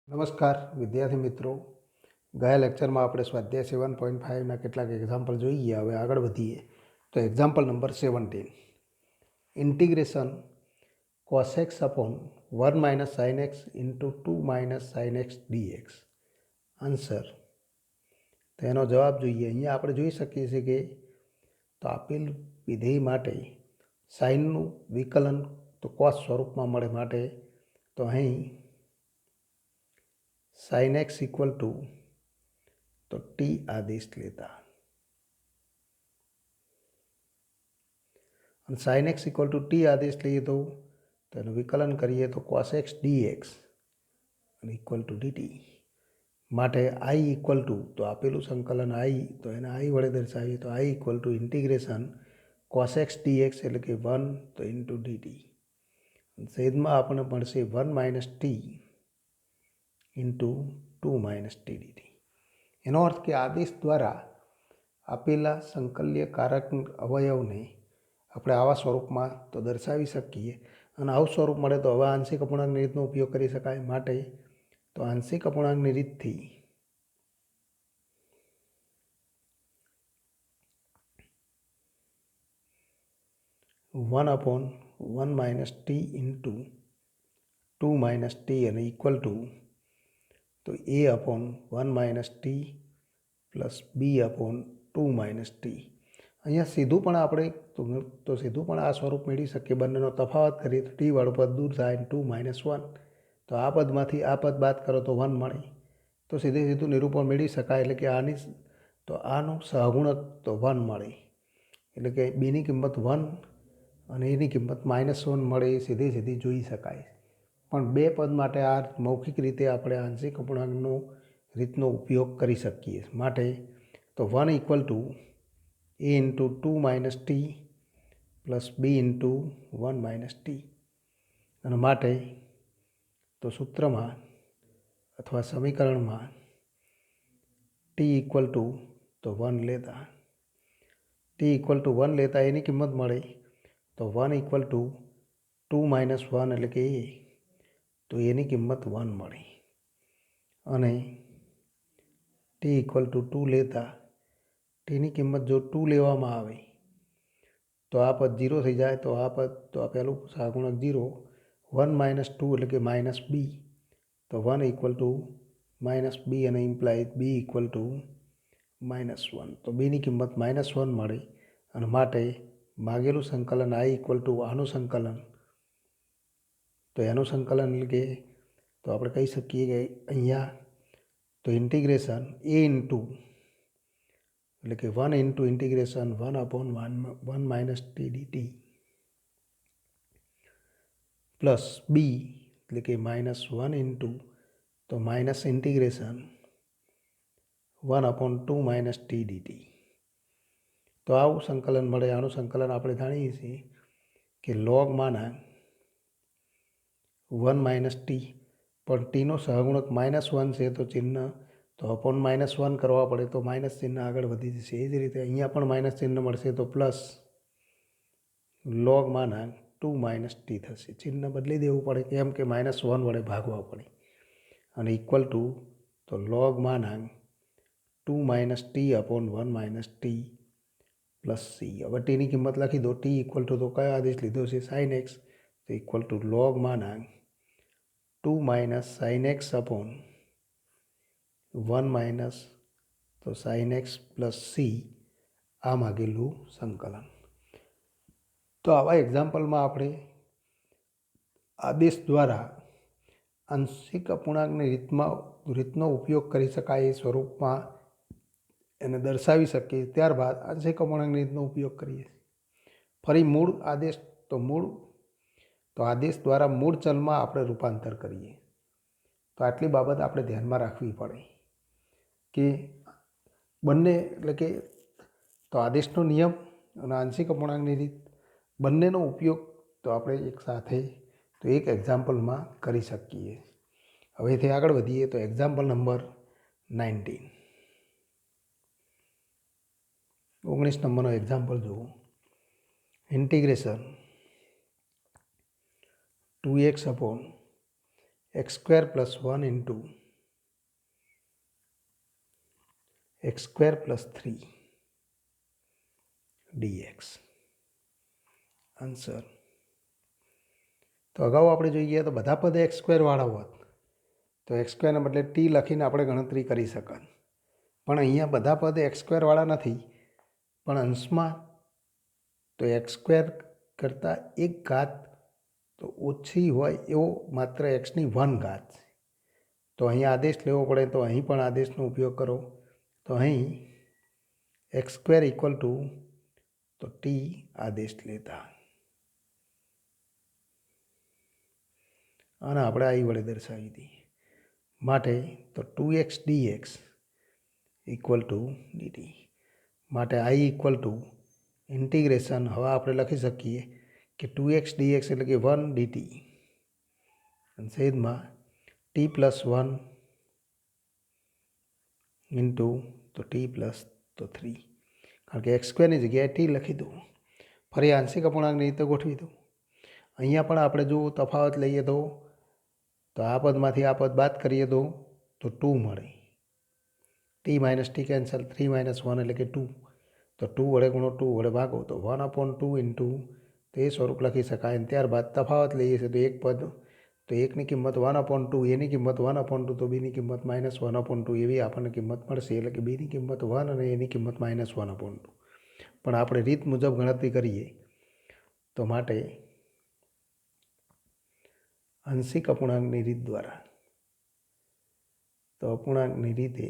નમસ્કાર વિદ્યાર્થી મિત્રો, ગયા લેક્ચરમાં આપણે સ્વાધ્યાય 7.5ના કેટલાક એક્ઝામ્પલ જોઈ ગયા. હવે આગળ વધીએ તો example number 17, integration cos x upon 1 - sin x into 2 - sin x dx. Answer, તો એનો જવાબ જોઈએ. અહીંયા આપણે જોઈ શકીએ છીએ કે તો આપેલ વિધેય માટે સાઇનનું વિકલન તો કોસ સ્વરૂપમાં મળે માટે તો અહીં sin x इक्वल टू तो t आदेश लेता और sin x equal to t आदेश लिए तो विकलन करिए तो cos x dx equal to dt माटे I इक्वल टू तो आपेलू संकलन I तो एने I वड़े दर्शावीए तो I equal to integration cos x dx एटले के 1 तो इंटू dt छेद में आपने मळशे 1 - t इंटू 2 - t dt. એનો અર્થ કે આદેશ દ્વારા આપેલા સંકલ્ય કારક અવયવને આપણે આવા સ્વરૂપમાં તો દર્શાવી શકીએ અને આવું સ્વરૂપ મળે તો હવે આંશિક અપૂર્ણાંકની રીતનો ઉપયોગ કરી શકાય. માટે તો આંશિક અપૂર્ણાંકની રીતથી 1/1 - t इंटू 2 - t અને ઇક્વલ ટુ तो a/1 - t plus b/2 - t. અહીંયા સીધું પણ આપણે તો સીધું પણ આ સ્વરૂપ મેળવી શકીએ. બંનેનો તફાવત કરીએ તો t વાળું પદ દૂર થાય 2 - 1 તો આ પદમાંથી આ પદ બાદ કરો તો 1 મળે તો સીધે સીધું નિરૂપણ મેળવી શકાય. એટલે કે આની તો આનું સહગુણક તો 1 મળે એટલે કે બીની કિંમત 1 અને એની કિંમત -1 મળે એ સીધી સીધી જોઈ શકાય. પણ બે પદ માટે આ મૌખિક રીતે આપણે આંશિક અપૂર્ણાંકનો રીતનો ઉપયોગ કરી શકીએ. માટે તો 1 equal to a into 2 - t plus b into 1 - t અને માટે તો સૂત્રમાં અથવા સમીકરણમાં t ઇક્વલ ટુ તો 1 લેતા t ઇક્વલ ટુ 1 લેતા એની કિંમત મળે તો 1 ઇક્વલ ટુ 2 - 1 એટલે કે a તો એની કિંમત 1 મળે અને t ઇક્વલ ટુ 2 લેતા ટીની કિંમત જો 2 લેવામાં આવે તો આ પદ 0 થઈ જાય તો આ પદ તો આ પહેલું સહગુણક 0 1 - 2 એટલે કે -b તો 1 ઇક્વલ ટુ -b અને ઇમ્પ્લાય b ઇક્વલ ટુ -1 તો bની કિંમત -1 મળે અને માટે માગેલું સંકલન I ઇક્વલ ટુ આનું સંકલન તો એનું સંકલન એટલે કે તો આપણે કહી શકીએ કે અહીંયા તો ઇન્ટિગ્રેશન a ઇન્ટુ એટલે કે 1 into integration 1/1 - t dt plus b એટલે કે -1 ઇન્ટુ તો માઇનસ ઇન્ટિગ્રેશન 1/2 - t dt તો આવું સંકલન મળે. આનું સંકલન આપણે જાણીએ છીએ કે log માના 1 - t પણ ટીનો સહગુણક -1 છે તો ચિહ્ન તો અપોન -1 કરવા પડે તો માઇનસ ચિહ્ન આગળ વધી જશે. એ જ રીતે અહીંયા પણ માઇનસ ચિહ્ન મળશે તો પ્લસ log માના 2 - t થશે. ચિહ્ન બદલી દેવું પડે કેમ કે -1 વડે ભાગવા પડે અને ઇક્વલ ટુ તો log માના 2 - t upon 1 - t plus c. હવે ટીની કિંમત લખી દો. t ઇક્વલ ટુ તો કયો આદેશ લીધો છે sin x તો ઇક્વલ ટુ log માના 2 - sin x અપોન 1 - તો sin x પ્લસ c આ માગેલું સંકલન. તો આવા એક્ઝામ્પલમાં આપણે આદેશ દ્વારા આંશિક અપૂર્ણાંકની રીતનો ઉપયોગ કરી શકાય એ સ્વરૂપમાં એને દર્શાવી શકીએ. ત્યારબાદ આંશિક અપૂર્ણાંકની રીતનો ઉપયોગ કરીએ. ફરી મૂળ આદેશ તો આદેશ દ્વારા મૂળ ચલમાં આપણે રૂપાંતર કરીએ. તો આટલી બાબત આપણે ધ્યાનમાં રાખવી પડે કે બંને એટલે કે તો આદેશનો નિયમ અને આંશિક અપૂર્ણાંકની રીત બંનેનો ઉપયોગ તો આપણે એક સાથે તો એક એક્ઝામ્પલમાં કરી શકીએ. હવેથી આગળ વધીએ તો એક્ઝામ્પલ નંબર 19 નંબરનો એક્ઝામ્પલ જુઓ. Integration 2x upon x square plus 1 into x square plus 3 dx answer. તો અગાઉ આપણે જોઈએ તો બધા પદ એક્સ સ્ક્વેરવાળા હોત તો એક્સ સ્ક્વેરના બદલે ટી લખીને આપણે ગણતરી કરી શકત, પણ અહીંયા બધા પદ એક્સ સ્ક્વેરવાળા નથી, પણ અંશમાં તો એક્સ સ્ક્વેર કરતાં એક ઘાત તો ઓછી હોય એવો માત્ર એક્સની 1 ઘાત. તો અહીંયા આદેશ લેવો પડે તો અહીં પણ આદેશનો ઉપયોગ કરો. તો અહીં એક્સ સ્ક્વેર ઇક્વલ ટુ તો ટી આદેશ લેતા અને આપણે આઈ વડે દર્શાવી દઈએ માટે તો 2x dx equal to DT માટે આઈ ઇક્વલ ટુ ઇન્ટિગ્રેશન. હવે આપણે લખી શકીએ કે 2x dx એટલે કે 1 ડીટી અને છેદમાં ટી પ્લસ 1 ઇન્ટુ તો ટી પ્લસ તો 3, કારણ કે એક્સ સ્ક્વેરની જગ્યાએ ટી લખી દઉં. ફરી આંશિક અપૂર્ણાંકની રીતે ગોઠવી દઉં. અહીંયા પણ આપણે જો તફાવત લઈએ તો આ પદમાંથી આ પદ બાદ કરીએ તો 2 મળે. T minus T cancel, 3 minus 1 એટલે કે 2. તો 2 વડે ગુણો 2 વડે ભાગો તો 1/2 ઇન્ટુ તે સ્વરૂપ લખી શકાય. અને ત્યારબાદ તફાવત લઈએ છીએ તો એક પદ તો એકની કિંમત 1/2, એની કિંમત 1/2 તો બીની કિંમત -1/2 એવી આપણને કિંમત મળશે. એટલે કે બીની કિંમત 1 અને એની કિંમત -1/2. પણ આપણે રીત મુજબ ગણતરી કરીએ તો માટે આંશિક અપૂર્ણાંકની રીત દ્વારા તો અપૂર્ણાંકની રીતે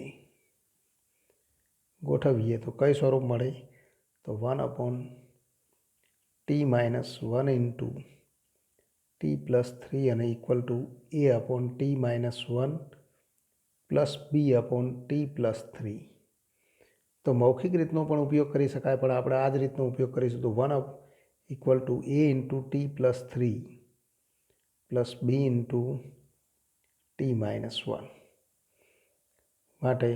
ગોઠવીએ તો કઈ સ્વરૂપ મળે તો 1/t-1 ઇન્ટુ ટી પ્લસ 3 અને equal two a/t-1 plus b/t plus 3. તો મૌખિક રીતનો પણ ઉપયોગ કરી શકાય, પણ આપણે આ જ રીતનો ઉપયોગ કરીશું. તો 1 equal to a into T plus 3 plus B into t-1 માટે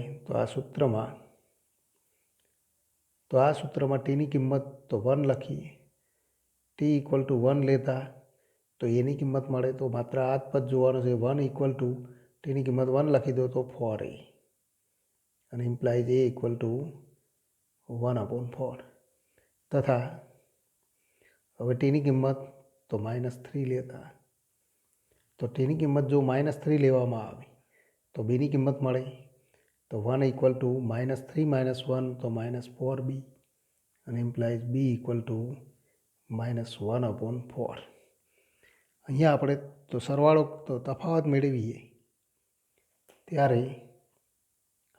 તો આ સૂત્રમાં ટીની કિંમત તો 1 લખીએ. ટી ઇક્વલ ટુ 1 લેતા તો એની કિંમત મળે તો માત્ર આ જ પદ જોવાનું છે. 1 ઇક્વલ ટુ ટીની કિંમત 1 લખી દો તો 4a અને ઇમ્પ્લાઇઝ a ઇક્વલ ટુ 1/4 તથા હવે ટીની કિંમત તો -3 લેતા તો ટીની કિંમત જો -3 લેવામાં આવે તો બીની કિંમત મળે તો 1 ઇક્વલ ટુ -3 - 1 તો -4b અને ઇમ્પ્લાઇઝ b ઇક્વલ ટુ -1/4. અહીંયા આપણે તો સરવાળો તો તફાવત મેળવીએ ત્યારે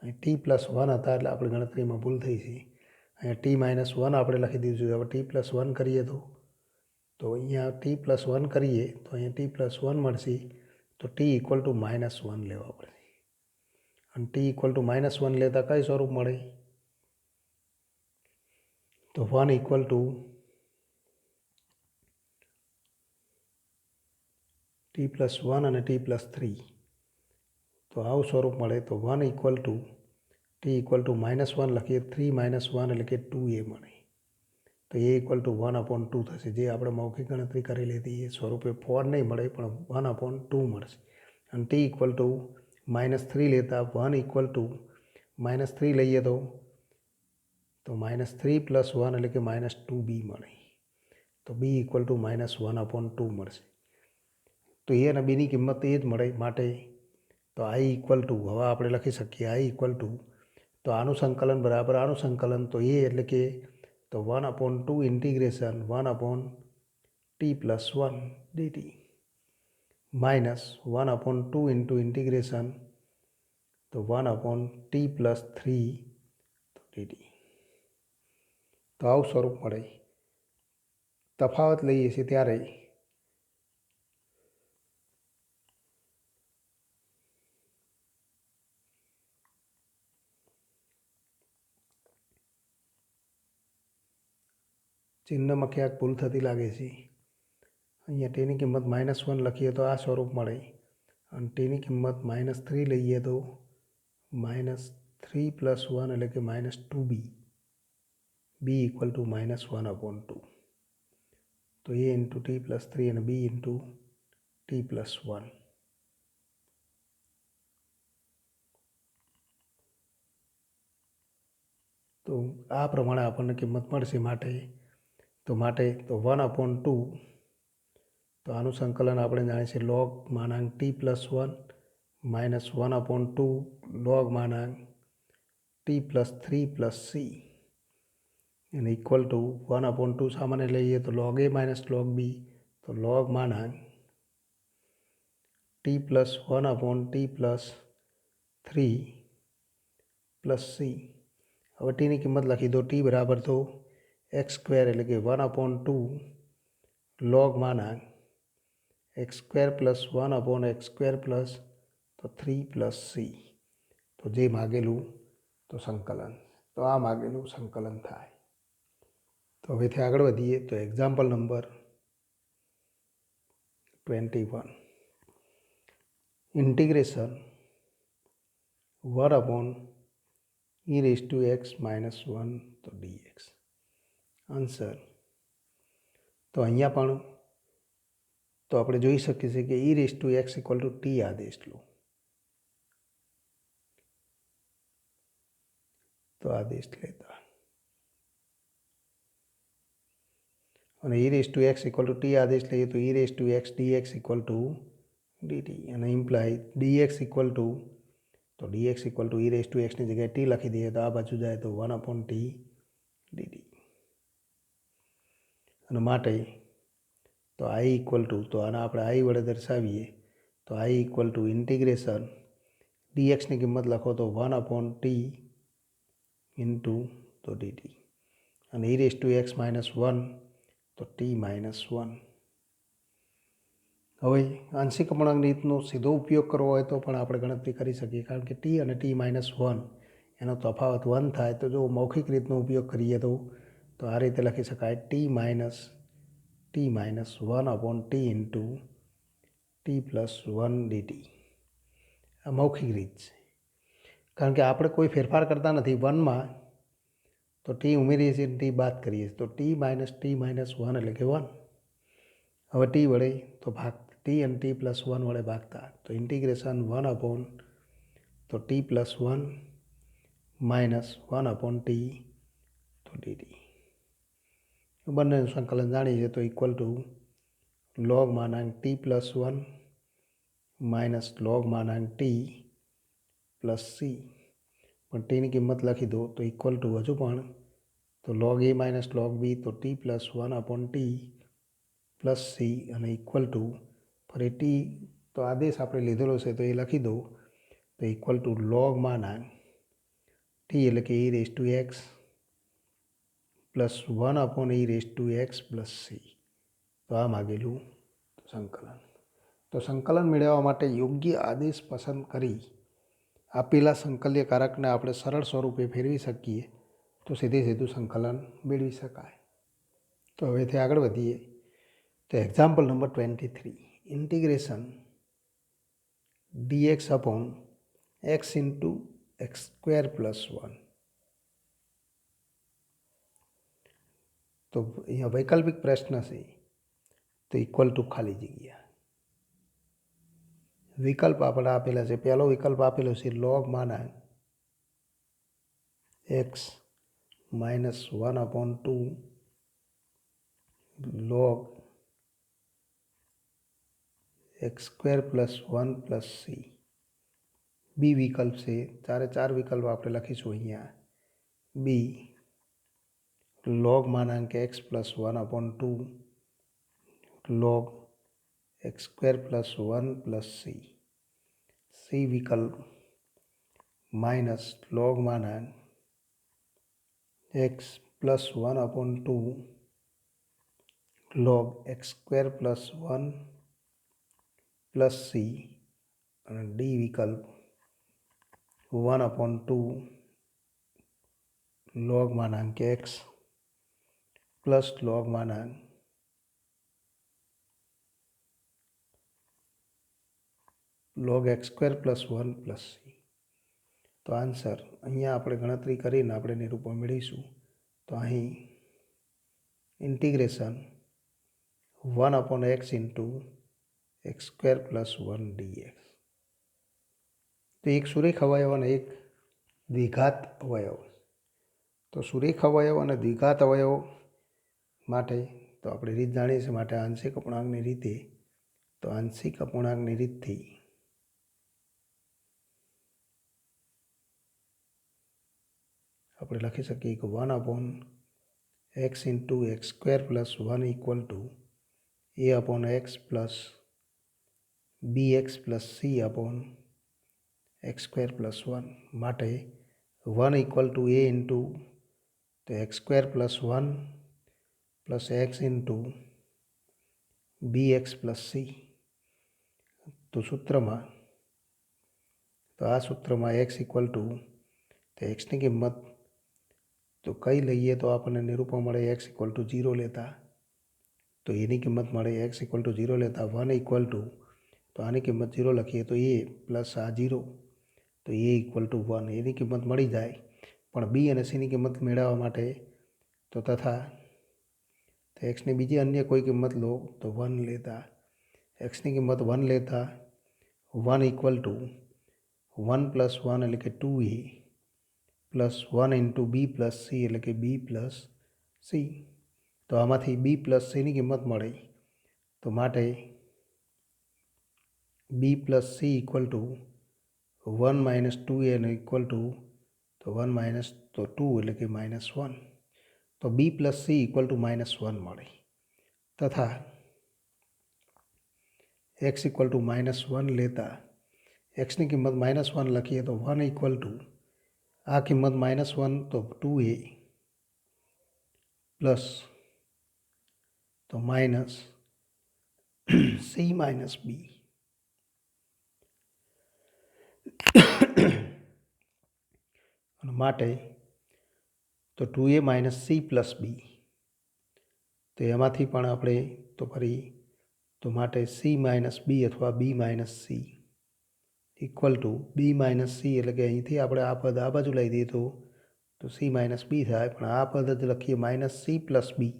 અહીં ટી પ્લસ 1 હતા એટલે આપણી ગણતરીમાં ભૂલ થઈ છે. અહીંયા t-1 આપણે લખી દીધું છે. હવે t+1 કરીએ તો અહીંયા t+1 કરીએ તો અહીંયા t+1 મળશે. તો ટી ઇક્વલ ટુ -1 લેવા પડે અને ટી ઇક્વલ ટુ -1 લેતા કઈ સ્વરૂપ મળે તો 1 ઇક્વલ ટુ t+1 અને t+3 તો આવું સ્વરૂપ મળે. તો 1 equal two T equal to -1 લખીએ 3 - 1 એટલે કે 2a મળે. તો એ ઇક્વલ ટુ 1/2 થશે. જે આપણે મૌખિક ગણતરી કરેલી હતી એ સ્વરૂપે 4 નહીં મળે પણ 1/2 મળશે. અને ટી ઇક્વલ ટુ -3 લેતા 1 ઇક્વલ ટુ -3 લઈએ તો -3 + 1 એટલે કે -2b મળે. તો b ઇક્વલ ટુ -1/2 મળશે. તો એ અને બીની કિંમત એ જ મળે માટે તો આઈ ઇક્વલ ટુ હવે આપણે લખી શકીએ આઈ ઇક્વલ ટુ તો આનું સંકલન બરાબર આનું સંકલન તો એ એટલે કે તો 1/2 integration 1/t+1 DT -1/2 into integration તો 1/t+3 ડીટી. તો આવું સ્વરૂપ મળે. તફાવત લઈએ છીએ ત્યારે ચિહ્નમાં ક્યાંક ભૂલ થતી લાગે છે. અહીંયા ટીની કિંમત -1 લખીએ તો આ સ્વરૂપ મળે અને ટીની કિંમત -3 લઈએ તો -3 + 1 એટલે કે -2b b ઇક્વલ ટુ -1/2. તો a ઇન્ટુ t+3 અને b ઇન્ટુ t+1 તો આ પ્રમાણે આપણને કિંમત મળશે માટે 1/2 તો આનું સંકલન આપણે જાણીએ છીએ log માનાંક t+1 minus 1/2 log માનાંક t+3 + c અને ઇક્વલ ટુ 1/2 સામાન્ય લઈએ તો log a minus log b તો log માનાંક t+1/t+3 + c. હવે ટીની કિંમત લખી દો. ટી બરાબર તો x² એટલે કે 1/2 log માનાંક x² + 1/x² તો 3 + c તો જે માગેલું તો સંકલન તો આ માગેલું સંકલન થાય. તો હવેથી આગળ વધીએ તો એક્ઝામ્પલ નંબર 21 ઇન્ટિગ્રેશન 1/e⁻x-1 તો dx. આન્સર તો અહીંયા પણ તો આપણે જોઈ શકીએ છીએ કે e⁻x = t આદેશ લો તો આદેશ લેતા અને e⁻x = t આદેશ લઈએ તો e⁻x dx = dt અને ઇમ્પ્લાય dx તો dx e⁻x ની જગ્યાએ t લખી દઈએ તો આ બાજુ જાય તો 1/t dt અને માટે તો i તો આને આપણે i વડે દર્શાવીએ તો i ઇન્ટિગ્રેશન dx ની કિંમત લખો તો 1/t તો dt અને e⁻x-1 તો t-1. હવે આંશિક અપૂર્ણાંક રીતનો સીધો ઉપયોગ કરવો હોય તો પણ આપણે ગણતરી કરી શકીએ કારણ કે t અને t-1 એનો તફાવત 1 થાય. તો જો મૌખિક રીતનો ઉપયોગ કરીએ તો આ રીતે લખી શકાય t-1/t dt. આ મૌખિક રીત છે કારણ કે આપણે કોઈ ફેરફાર કરતા નથી 1માં તો t ઉમેરીએ છીએ t બાદ કરીએ તો t-1 એટલે કે 1. હવે t વડે તો t અને t+1 વડે ભાગતા તો ઇન્ટિગ્રેશન 1/t +1 માઇનસ 1/t તો dt. બંનેનું સંકલન જાણીએ છીએ તો equal two log માનાંક t+1 minus log માનાંક t + c પણ ટીની કિંમત લખી દો તો ઇક્વલ ટુ હજુ પણ તો log a minus log b તો t+1/t + c અને ઇક્વલ ટુ ફરી t તો આદેશ આપણે લીધેલો છે તો એ લખી દો તો ઇક્વલ ટુ log માનાંક t એટલે કે e⁻x + 1/e⁻x + c તો આ માગેલું સંકલન. તો સંકલન મેળવવા માટે યોગ્ય આદેશ પસંદ કરી આપેલા સંકલ્યકારકને આપણે સરળ સ્વરૂપે ફેરવી શકીએ તો સીધું સંકલન મેળવી શકાય. તો હવેથી આગળ વધીએ તો example number 23 integration dx/x × x² + 1. તો અહીંયા વૈકલ્પિક પ્રશ્ન છે તો ઇક્વલ ટુ ખાલી જગ્યા વિકલ્પ આપણે આપેલા છે. પહેલો વિકલ્પ આપેલો છે log માનાંક x - 1/2 log x² + 1 + c. બી વિકલ્પ છે. ચાર વિકલ્પ આપણે લખીશું અહીંયા. બી log માનાંક x + 1/2 log x² + 1 + c. C વિકલ્પ minus log માનાંક x + 1/2 log x² + 1 + c અને ડી વિકલ્પ 1/2 log માનાંક x + log માનાંક log x² + 1 + c. તો આન્સર અહીંયા આપણે ગણતરી કરીને આપણે નિરૂપણ મેળવીશું તો અહીં ઇન્ટિગ્રેશન 1/x × x² + 1 dx. તો એક સુરેખ અવયવ અને એક દ્વિઘાત અવયવ તો સુરેખ અવયવ અને દ્વિઘાત અવયવ માટે તો આપણે રીત જાણીએ છીએ. માટે આંશિક અપૂર્ણાંકની રીતે તો આંશિક અપૂર્ણાંકની રીતથી આપણે લખી શકીએ કે 1/x into x square plus 1 equal two a/x plus bx plus c upon x square plus 1. માટે 1 ઇક્વલ ટુ a ઇન્ટુ તો x square plus 1 plus x into bx plus c. તો સૂત્રમાં તો આ સૂત્રમાં x ઇક્વલ ટુ તો એક્સની કિંમત તો કઈ લઈએ તો આપણને નિરૂપણ મળે x ઇક્વલ ટુ 0 લેતા. તો એની કિંમત મળે x ઇક્વલ ટુ 0 લેતા 1 ઇક્વલ ટુ તો આની કિંમત 0 લખીએ તો a પ્લસ આ 0 તો a ઇક્વલ ટુ 1 એની કિંમત મળી જાય. પણ b અને c ની કિંમત મેળવવા માટે તો તથા તો એક્સની બીજી અન્ય કોઈ કિંમત લો તો 1 લેતા એક્સની કિંમત 1 લેતા 1 ઇક્વલ ટુ 1 પ્લસ 1 એટલે કે 2a plus 1 into B plus C એટલે કે બી પ્લસ સી. તો આમાંથી બી પ્લસ સીની કિંમત મળે તો માટે b plus c equal to 1 minus 2a અને ઇક્વલ ટુ તો 1 માઇનસ તો 2 એટલે કે -1. તો બી પ્લસ સી ઇક્વલ ટુ -1 મળે તથા એક્સ ઇક્વલ ટુ -1 લેતા એક્સની કિંમત -1 લખીએ તો 1 ઇક્વલ ટુ આ કિંમત -1 તો 2a પ્લસ તો માઇનસ સી માઇનસ બી. અને માટે તો 2a માઇનસ સી પ્લસ બી. તો એમાંથી પણ આપણે તો ફરી તો માટે સી માઇનસ બી અથવા b minus C equal to b minus c એટલે કે અહીંથી આપણે આ પદ આ બાજુ લઈ દઈએ તો સી માઇનસ બી થાય. પણ આ પદ જ લખીએ માઇનસ સી પ્લસ બી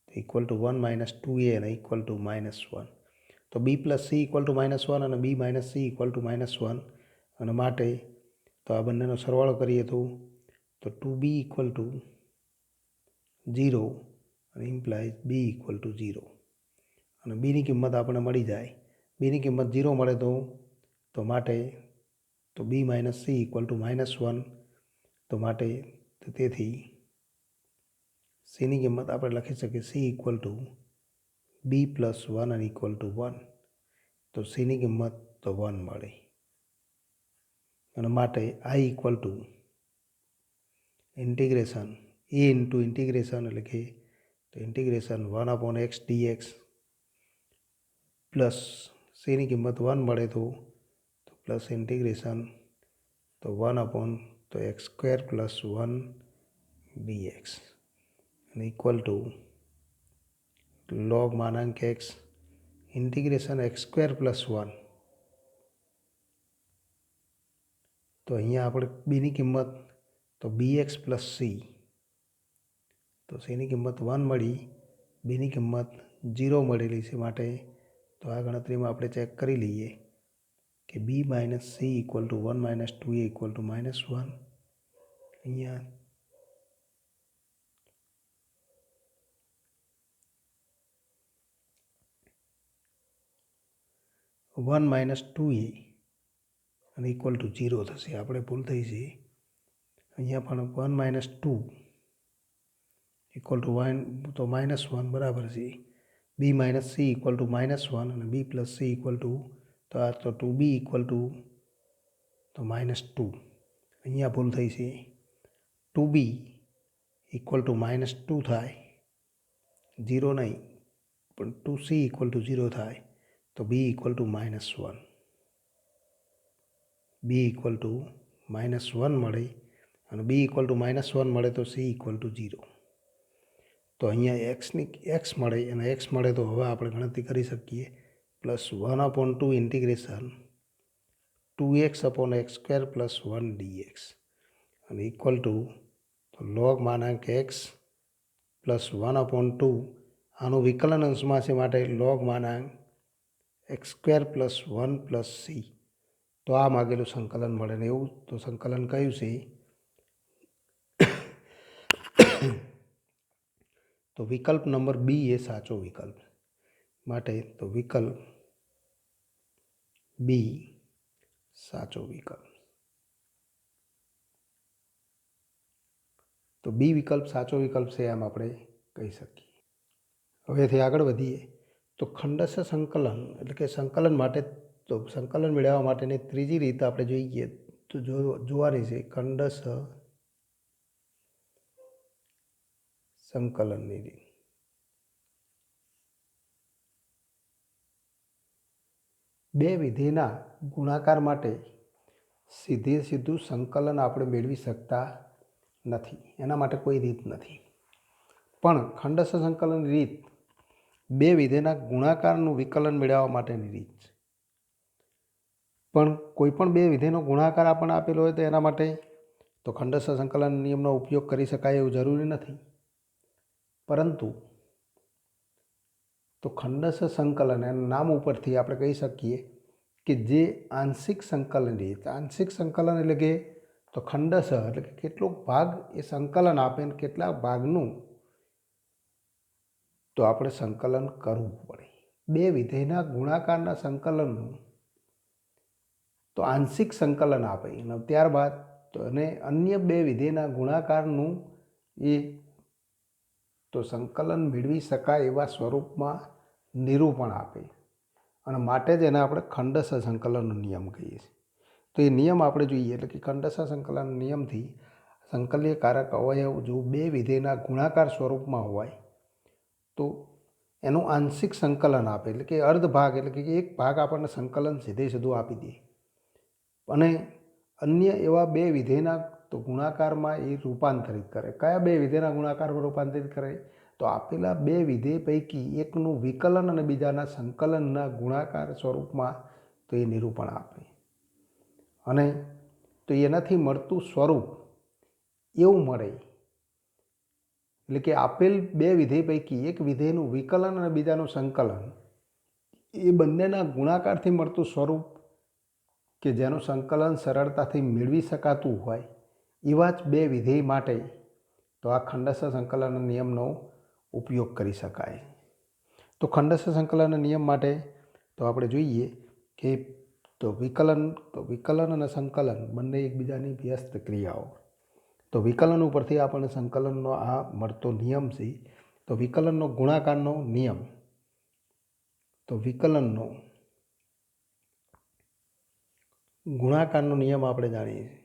તો ઇક્વલ ટુ 1 માઇનસ 2a અને ઇક્વલ ટુ -1. તો બી પ્લસ સી ઇક્વલ ટુ -1 અને બી માઇનસ સી ઇક્વલ ટુ -1. અને માટે તો આ બંનેનો સરવાળો કરીએ તો 2b ઇક્વલ ટુ 0 અને ઇમ્પ્લાઇઝ બી ઇક્વલ ટુ 0. અને બીની કિંમત આપણને મળી જાય. બીની કિંમત 0 મળે તો માટે તો B minus C equal to -1. તો માટે તેથી સીની કિંમત આપણે લખી શકીએ C equal to B plus 1 અને ઇક્વલ ટુ 1. તો સીની કિંમત તો 1 મળે. અને માટે આઈ ઇક્વલ ટુ ઇન્ટિગ્રેશન એ ઇન્ટુ ઇન્ટિગ્રેશન એટલે કે તો ઇન્ટિગ્રેશન 1/x dx પ્લસ સીની કિંમત 1 મળે તો પ્લસ ઇન્ટિગ્રેશન તો 1/x સ્ક્વેર પ્લસ 1 dx અને equal two log માનાંક x integration x square plus 1. તો અહીંયા આપણે બીની કિંમત તો bx પ્લસ સી તો સીની કિંમત 1 મળી બીની કિંમત 0 મળેલી છે. માટે તો આ ગણતરીમાં આપણે ચેક કરી લઈએ કે b minus C equal to 1 minus 2a equal to -1. અહીંયા 1 માઇનસ 2a અને ઇક્વલ ટુ 0 થશે. આપણે ભૂલ થઈ છે. અહીંયા પણ 1 માઇનસ 2 ઇક્વલ ટુ 1 તો -1 બરાબર છે. બી માઇનસ સી ઇક્વલ ટુ -1 અને બી પ્લસ સી ઇક્વલ ટુ તો આ તો 2b ઇક્વલ ટુ તો -2. અહીંયા ભૂલ થઈ છે. 2b ઇક્વલ ટુ -2 થાય 0 નહીં પણ 2c ઇક્વલ ટુ 0 થાય તો b equal to -1. B equal to -1 મળે અને બી ઇક્વલ ટુ -1 મળે તો સી ઇક્વલ ટુ 0. તો અહીંયા એક્સ મળે અને એક્સ મળે તો હવે આપણે ગણતરી કરી શકીએ plus 1/2 integration 2x/x square plus 1 dx અને ઇક્વલ ટુ તો log માનાંક x પ્લસ 1/2 આનું વિકલન અંશમાં છે. માટે log માનાંક x square plus 1 plus C. તો આ માગેલું સંકલન મળે ને એવું તો સંકલન કયું છે તો વિકલ્પ નંબર બી એ સાચો વિકલ્પ માટે તો વિકલ્પ બી સાચો વિકલ્પ. તો બી વિકલ્પ સાચો વિકલ્પ છે એમ આપણે કહી શકીએ. હવેથી આગળ વધીએ તો ખંડશ સંકલન એટલે કે સંકલન માટે તો સંકલન મેળવવા માટેની ત્રીજી રીત આપણે જોઈએ તો જોવાની છે ખંડશ સંકલનની રીત. બે વિધેયના ગુણાકાર માટે સીધું સંકલન આપણે મેળવી શકતા નથી, એના માટે કોઈ રીત નથી. પણ ખંડશ સંકલન રીત બે વિધેયના ગુણાકારનું વિકલન મેળવવા માટેની રીત છે. પણ કોઈ પણ બે વિધેયનો ગુણાકાર આપણને આપેલો હોય તો એના માટે તો ખંડશ સંકલન નિયમનો ઉપયોગ કરી શકાય એવું જરૂરી નથી. પરંતુ તો ખંડશ સંકલન એના નામ ઉપરથી આપણે કહી શકીએ કે જે આંશિક સંકલન રીત. આંશિક સંકલન એટલે કે તો ખંડશ એટલે કે કેટલોક ભાગ એ સંકલન આપે ને કેટલાક ભાગનું તો આપણે સંકલન કરવું પડે. બે વિધેયના ગુણાકારના સંકલનનું તો આંશિક સંકલન આપે અને ત્યારબાદ તો અને અન્ય બે વિધેયના ગુણાકારનું એ તો સંકલન મેળવી શકાય એવા સ્વરૂપમાં નિરૂપણ આપે અને માટે જ એને આપણે ખંડશ સંકલનનો નિયમ કહીએ છીએ. તો એ નિયમ આપણે જોઈએ એટલે કે ખંડશ સંકલન નિયમથી સંકલ્યકારક અવયવ જો બે વિધેયના ગુણાકાર સ્વરૂપમાં હોય તો એનું આંશિક સંકલન આપે એટલે કે અર્ધ ભાગ એટલે કે એક ભાગ આપણને સંકલન સીધું આપી દે અને અન્ય એવા બે વિધેયના તો ગુણાકારમાં એ રૂપાંતરિત કરે. કયા બે વિધેયના ગુણાકારમાં રૂપાંતરિત કરે? તો આપેલા બે વિધેય પૈકી એકનું વિકલન અને બીજાના સંકલનના ગુણાકાર સ્વરૂપમાં તો એ નિરૂપણ આપે અને તો એનાથી મળતું સ્વરૂપ એવું મળે એટલે કે આપેલ બે વિધેય પૈકી એક વિધેયનું વિકલન અને બીજાનું સંકલન એ બંનેના ગુણાકારથી મળતું સ્વરૂપ કે જેનું સંકલન સરળતાથી મેળવી શકાતું હોય એવા જ બે વિધેય માટે તો આ ખંડશ સંકલન નિયમનો ઉપયોગ કરી શકાય. તો ખંડશ સંકલન નિયમ માટે તો આપણે જોઈએ કે તો વિકલન અને સંકલન બંને એકબીજાની વ્યસ્ત ક્રિયાઓ. તો વિકલન ઉપરથી આપણને સંકલનનો આ મળતો નિયમ છે. તો વિકલનનો ગુણાકારનો નિયમ તો વિકલનનો ગુણાકારનો નિયમ આપણે જાણીએ છીએ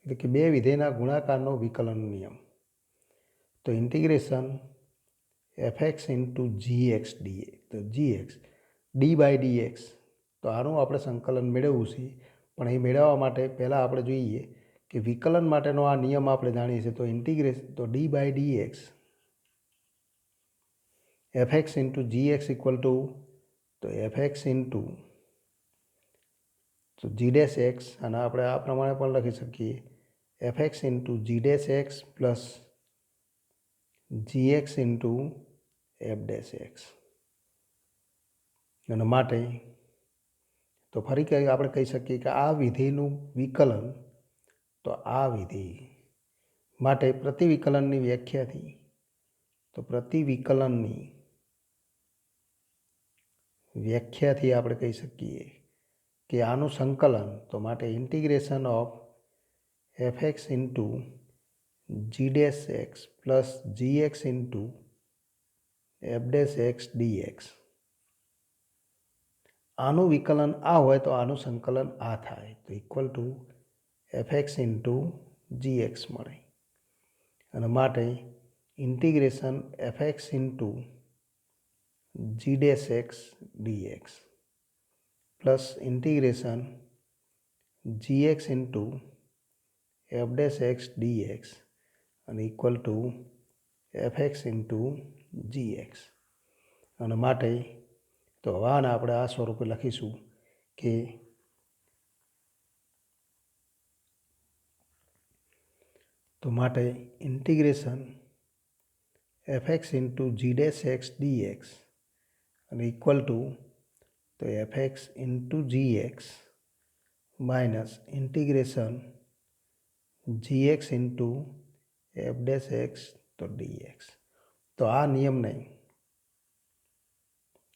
એટલે કે બે વિધેયના ગુણાકારનો વિકલન નિયમ. તો integration FX into GX DA તો જીએક્સ ડી બાય ડીએક્સ તો આનું આપણે સંકલન મેળવવું છે. પણ એ મેળવવા માટે પહેલાં આપણે જોઈએ કે વિકલન માટેનો આ નિયમ આપણે જાણીએ છીએ. તો ઇન્ટિગ્રેશન તો D by DX FX into GX equal to તો એફએક્સ ઇન્ટુ તો જી ડેશ એક્સ અને આપણે આ પ્રમાણે પણ લખી શકીએ એફએક્સ ઇન્ટુ જી dash X plus G x into F dash X. અને માટે તો ફરી આપણે કહી શકીએ કે આ વિધેયનું વિકલન તો આ વિધેય માટે પ્રતિવિકલનની વ્યાખ્યાથી તો પ્રતિવિકલનની વ્યાખ્યાથી આપણે કહી શકીએ કે આનું સંકલન તો માટે integration of FX into G dash X plus G x into F dash x DX. આનું વિકલન આ હોય તો આનું સંકલન આ થાય તો equal to f x into g x મળે અને માટે ઇન્ટિગ્રેશન એફએક્સ ઇન્ટુ જી dash x d x plus integration g x into F dash x dx અને equal to f x into g x. અને માટે તો આને આપણે આ સ્વરૂપે લખીશું કે તો માટે ઇન્ટિગ્રેશન એફએક્સ ઇન્ટુ જી ડેશ એક્સ ડીએક્સ અને ઇક્વલ ટુ તો FX into GX minus integration gx into F dash X તો dx. તો આ નિયમને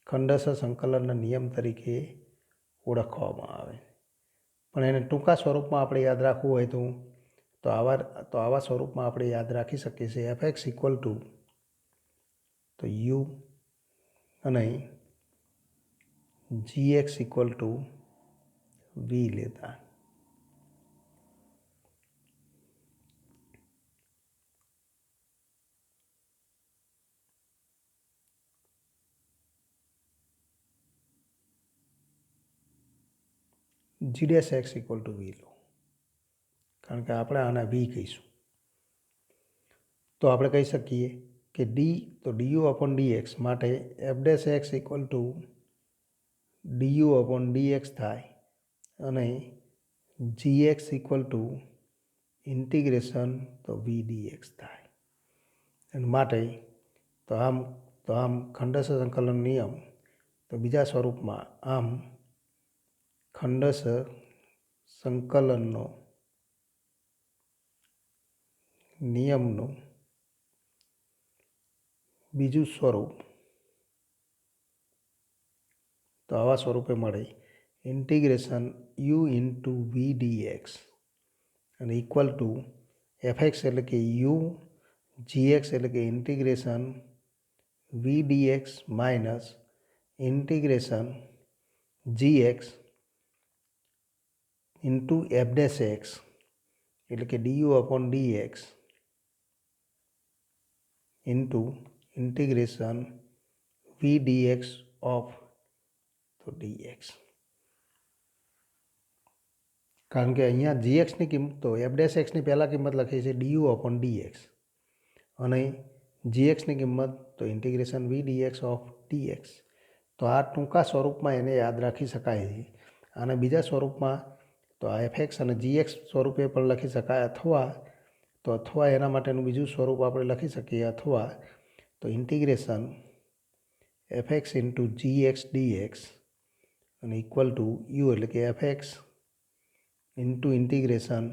ખંડેસર સંકલનના નિયમ તરીકે ઓળખવામાં આવે. પણ એને ટૂંકા સ્વરૂપમાં આપણે યાદ રાખવું હોય તો આવા સ્વરૂપમાં આપણે યાદ રાખી શકીએ છીએ એફ એક્સ ઇક્વલ ટુ તો યુ અને gx ઇક્વલ ટુ વી લેતા. G dash x equal to v લો, કારણ કે આપણે આને વી કહીશું. તો આપણે કહી શકીએ કે ડીયુ અપોન ડીએક્સ માટે F dash x equal to DU upon DX થાય અને જીએક્સ ઇક્વલ ટુ ઇન્ટિગ્રેશન તો વી ડીએક્સ થાય. અને માટે તો આમ ખંડેસર સંકલન નિયમ તો બીજા સ્વરૂપમાં આમ ખંડેસર સંકલનનો નિયમનું બીજું સ્વરૂપ તો આવા સ્વરૂપે મળે integration you into V d x અને ઇક્વલ ટુ એફ એક્સ એટલે કે યુ, જીએક્સ એટલે કે ઇન્ટિગ્રેશન વી dx minus integration g x into F dash x એટલે કે D U upon dx into integration V dx of તો ડીએક્સ. કારણ કે અહીંયા જીએક્સની કિંમત તો એફ ડેશ એક્સની પહેલાં કિંમત લખી છે ડીયુ અપોન ડીએક્સ અને જીએક્સની કિંમત તો integration V dx of DX. તો આ ટૂંકા સ્વરૂપમાં એને યાદ રાખી શકાય છે. અને બીજા સ્વરૂપમાં તો આ એફ એક્સ અને જીએક્સ સ્વરૂપે પણ લખી શકાય અથવા એના માટેનું બીજું સ્વરૂપ આપણે લખી શકીએ અથવા તો integration F X into GX DX અને ઇક્વલ ટુ યુ એટલે કે F X into integration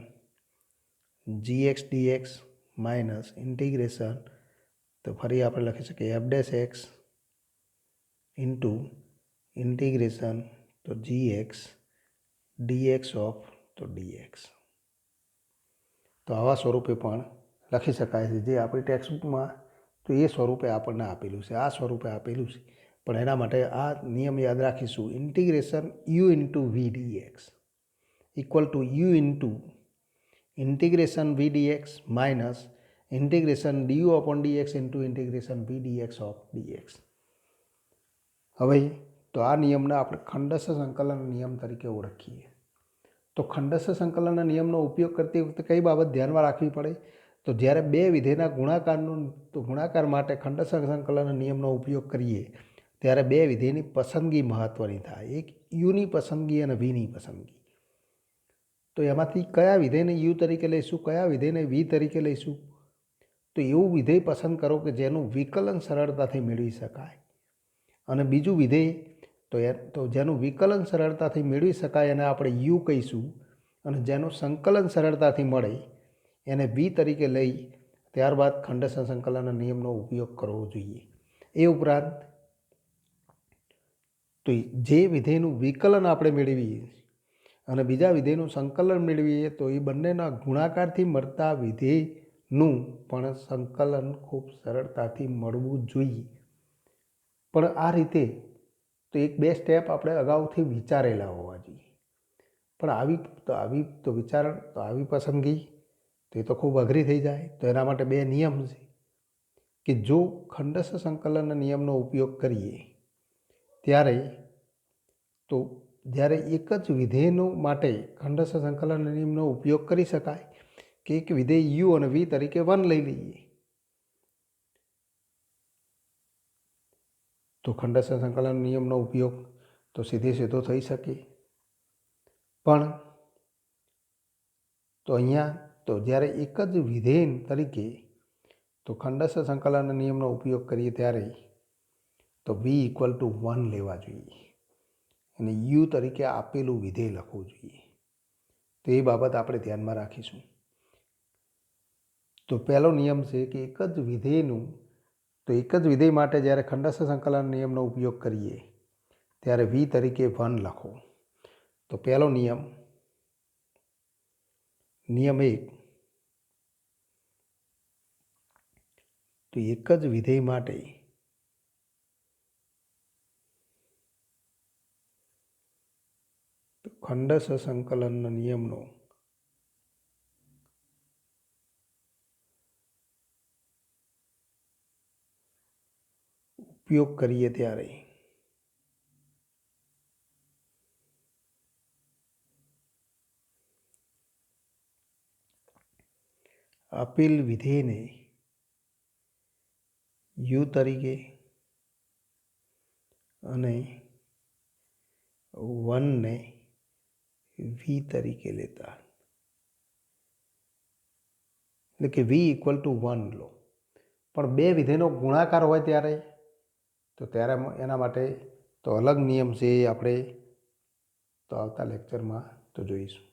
GX DX minus integration તો ફરી આપણે લખી શકીએ F dash X into integration તો જીએક્સ ડીએક્સ ઓફ તો ડીએક્સ. તો આવા સ્વરૂપે પણ લખી શકાય છે જે આપણી ટેક્સ્ટબુકમાં તો એ સ્વરૂપે આપણને આપેલું છે, આ સ્વરૂપે આપેલું છે. પણ એના માટે આ નિયમ યાદ રાખીશું integration you into V DX equal to U into integration V dx minus integration DU upon dx into integration V dx of DX. હવે તો આ નિયમને આપણે ખંડેસર સંકલન નિયમ તરીકે ઓળખીએ. તો ખંડેસર સંકલનના નિયમનો ઉપયોગ કરતી વખતે કઈ બાબત ધ્યાનમાં રાખવી પડે? તો જ્યારે બે વિધેયના ગુણાકાર માટે ખંડેસર સંકલનના નિયમનો ઉપયોગ કરીએ ત્યારે બે વિધેયની પસંદગી મહત્ત્વની થાય. એક યુની પસંદગી અને વીની પસંદગી. તો એમાંથી કયા વિધેયને યુ તરીકે લઈશું, કયા વિધેયને વી તરીકે લઈશું? તો એવું વિધેય પસંદ કરો કે જેનું વિકલન સરળતાથી મેળવી શકાય. અને બીજું વિધેય તો જેનું વિકલન સરળતાથી મેળવી શકાય એને આપણે યુ કહીશું અને જેનું સંકલન સરળતાથી મળે એને વી તરીકે લઈ ત્યારબાદ ખંડેસર સંકલનના નિયમનો ઉપયોગ કરવો જોઈએ. એ ઉપરાંત તો જે વિધેયનું વિકલન આપણે મેળવીએ અને બીજા વિધેયનું સંકલન મેળવીએ તો એ બંનેના ગુણાકારથી મળતા વિધેયનું પણ સંકલન ખૂબ સરળતાથી મળવું જોઈએ. પણ આ રીતે તો એક બે સ્ટેપ આપણે અગાઉથી વિચારેલા હોવા જોઈએ. પણ આવી પસંદગી તો એ તો ખૂબ અઘરી થઈ જાય. તો એના માટે બે નિયમ છે કે જો ખંડેસર સંકલનના નિયમનો ઉપયોગ કરીએ ત્યારે એક જ વિધેયનો માટે ખંડેસર સંકલનના નિયમનો ઉપયોગ કરી શકાય કે એક વિધેય યુ અને વી તરીકે 1 લઈ લઈએ તો ખંડેસર સંકલન નિયમનો ઉપયોગ તો સીધો થઈ શકે. પણ તો અહીંયા તો જ્યારે એક જ વિધેય તરીકે તો ખંડેસર સંકલનના નિયમનો ઉપયોગ કરીએ ત્યારે તો વી ઇક્વલ ટુ 1 લેવા જોઈએ અને યુ તરીકે આપેલું વિધેય લખવું જોઈએ. તો એ બાબત આપણે ધ્યાનમાં રાખીશું તો પહેલો નિયમ છે કે એક જ વિધેય માટે જ્યારે ખંડસ્થ સંકલન નિયમનો ઉપયોગ કરીએ ત્યારે v તરીકે 1 લખો. તો પહેલો નિયમ 1, તો એક જ વિધેય માટે ખંડસ્થ સંકલનના નિયમનો ઉપયોગ કરીએ ત્યારે આપેલ વિધેયને u તરીકે અને 1 ને v તરીકે લેતા, એટલે કે v = 1 લો. પણ બે વિધેયનો ગુણાકાર હોય ત્યારે એના માટે તો અલગ નિયમ છે, એ આપણે તો આવતા લેક્ચરમાં તો જોઈશું.